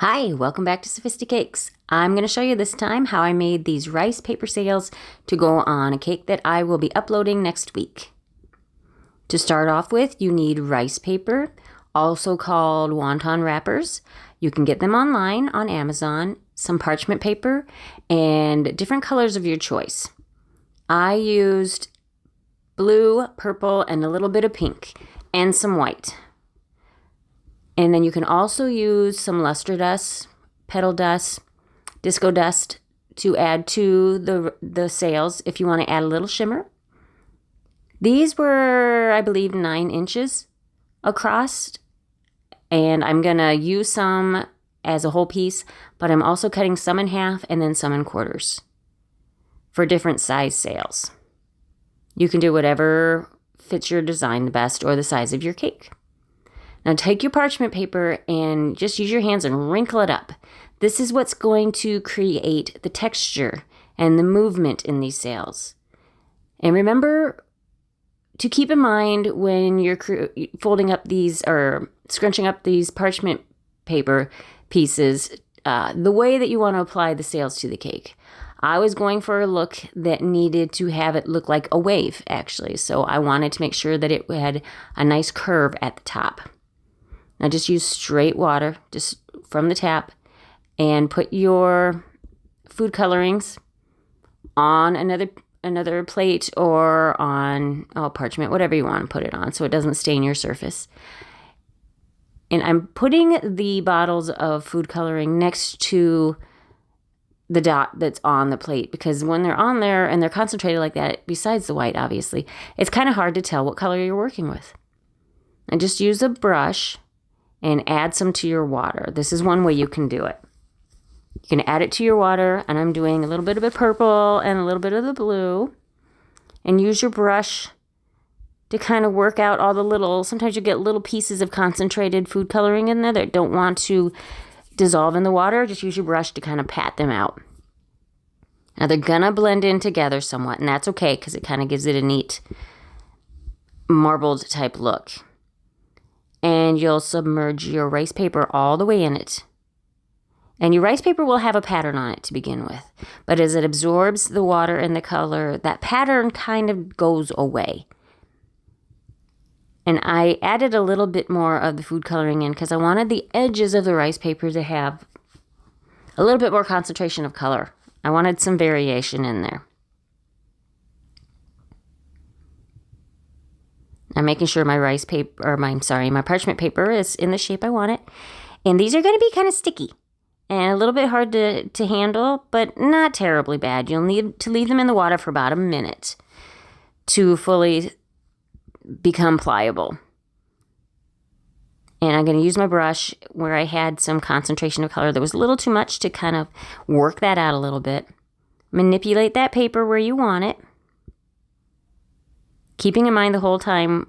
Hi, welcome back to Sophisticakes. I'm going to show you this time how I made these rice paper sails to go on a cake that I will be uploading next week. To start off with, you need rice paper, also called wonton wrappers. You can get them online on Amazon, some parchment paper, and different colors of your choice. I used blue, purple, and a little bit of pink, and some white. And then you can also use some luster dust, petal dust, disco dust to add to the sails if you want to add a little shimmer. These were, I believe, 9 inches across. And I'm going to use some as a whole piece, but I'm also cutting some in half and then some in quarters for different size sails. You can do whatever fits your design the best or the size of your cake. Now take your parchment paper and just use your hands and wrinkle it up. This is what's going to create the texture and the movement in these sails. And remember to keep in mind when you're folding up these or scrunching up these parchment paper pieces, the way that you want to apply the sails to the cake. I was going for a look that needed to have it look like a wave, actually. So I wanted to make sure that it had a nice curve at the top. Now just use straight water just from the tap and put your food colorings on another plate or on parchment, whatever you want to put it on so it doesn't stain your surface. And I'm putting the bottles of food coloring next to the dot that's on the plate because when they're on there and they're concentrated like that, besides the white obviously, it's kind of hard to tell what color you're working with. And just use a brush and add some to your water. This is one way you can do it. You can add it to your water, and I'm doing a little bit of the purple and a little bit of the blue. And use your brush to kind of work out all the sometimes you get little pieces of concentrated food coloring in there that don't want to dissolve in the water. Just use your brush to kind of pat them out. Now they're gonna blend in together somewhat, and that's okay because it kind of gives it a neat marbled type look. And you'll submerge your rice paper all the way in it. And your rice paper will have a pattern on it to begin with. But as it absorbs the water and the color, that pattern kind of goes away. And I added a little bit more of the food coloring in because I wanted the edges of the rice paper to have a little bit more concentration of color. I wanted some variation in there. I'm making sure my my parchment paper is in the shape I want it. And these are going to be kind of sticky and a little bit hard to handle, but not terribly bad. You'll need to leave them in the water for about a minute to fully become pliable. And I'm going to use my brush where I had some concentration of color that was a little too much to kind of work that out a little bit. Manipulate that paper where you want it. Keeping in mind the whole time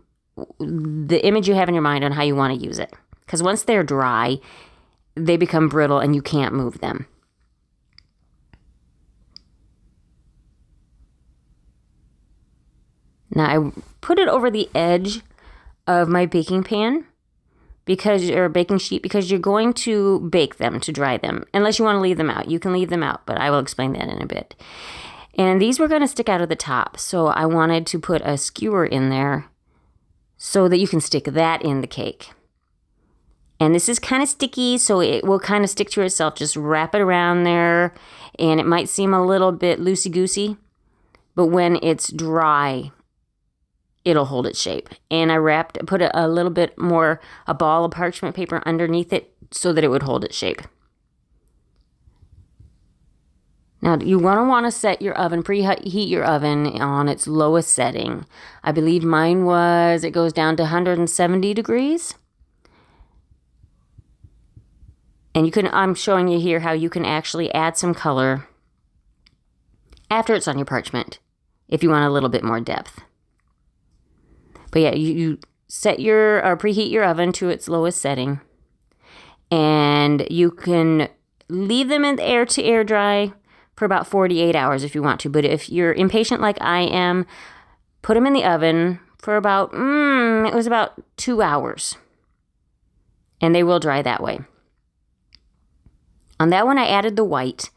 the image you have in your mind on how you want to use it. Because once they're dry, they become brittle and you can't move them. Now I put it over the edge of my baking pan or baking sheet because you're going to bake them to dry them. Unless you want to leave them out. You can leave them out, but I will explain that in a bit. And these were going to stick out of the top, so I wanted to put a skewer in there so that you can stick that in the cake. And this is kind of sticky, so it will kind of stick to itself. Just wrap it around there, and it might seem a little bit loosey-goosey, but when it's dry, it'll hold its shape. And I put a little bit more, a ball of parchment paper underneath it so that it would hold its shape. Now, you want to set your oven, preheat your oven on its lowest setting. I believe mine it goes down to 170 degrees. And I'm showing you here how you can actually add some color after it's on your parchment if you want a little bit more depth. But yeah, you set preheat your oven to its lowest setting. And you can leave them in the air to air dry for about 48 hours if you want to. But if you're impatient like I am, put them in the oven for about 2 hours. And they will dry that way. On that one, I added the white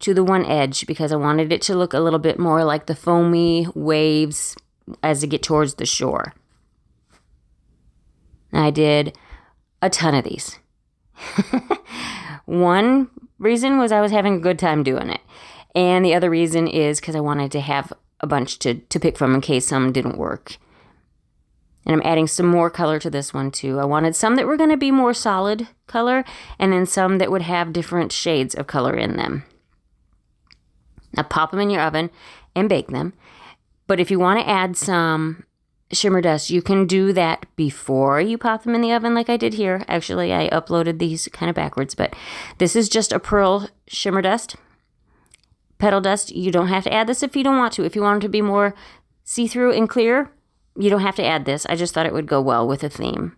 to the one edge because I wanted it to look a little bit more like the foamy waves as they get towards the shore. I did a ton of these. One reason was I was having a good time doing it. And the other reason is because I wanted to have a bunch to pick from in case some didn't work. And I'm adding some more color to this one too. I wanted some that were going to be more solid color and then some that would have different shades of color in them. Now pop them in your oven and bake them. But if you want to add some shimmer dust, you can do that before you pop them in the oven like I did here. Actually, I uploaded these kind of backwards, but this is just a pearl shimmer dust. Petal dust, you don't have to add this if you don't want to. If you want it to be more see-through and clear, you don't have to add this. I just thought it would go well with a theme.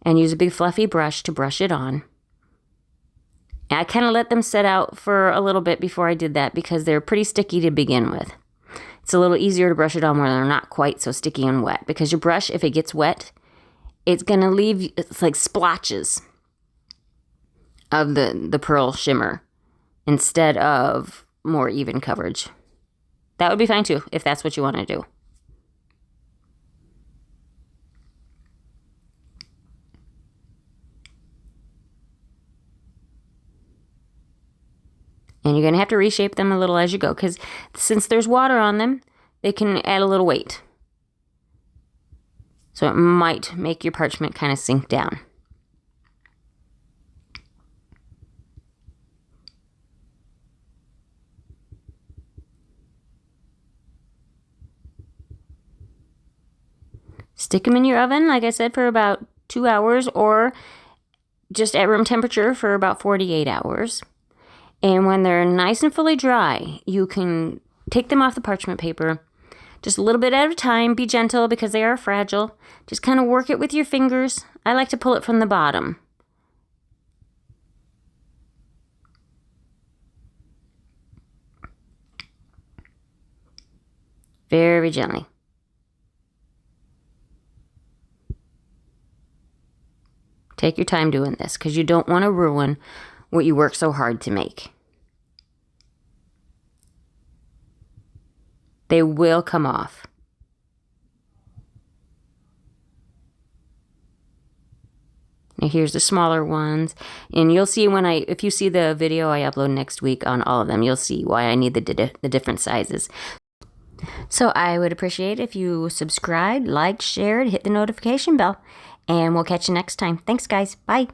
And use a big fluffy brush to brush it on. And I kind of let them set out for a little bit before I did that because they're pretty sticky to begin with. It's a little easier to brush it on when they're not quite so sticky and wet because your brush, if it gets wet, it's going to leave it's like splotches of the pearl shimmer instead of more even coverage. That would be fine too if that's what you want to do. And you're going to have to reshape them a little as you go because since there's water on them, they can add a little weight. So it might make your parchment kind of sink down. Stick them in your oven, like I said, for about 2 hours or just at room temperature for about 48 hours. And when they're nice and fully dry, you can take them off the parchment paper just a little bit at a time. Be gentle because they are fragile. Just kind of work it with your fingers. I like to pull it from the bottom. Very gently. Take your time doing this because you don't want to ruin what you work so hard to make. They will come off. Now here's the smaller ones. And you'll see if you see the video I upload next week on all of them, you'll see why I need the different sizes. So I would appreciate if you subscribed, liked, shared, hit the notification bell. And we'll catch you next time. Thanks, guys. Bye.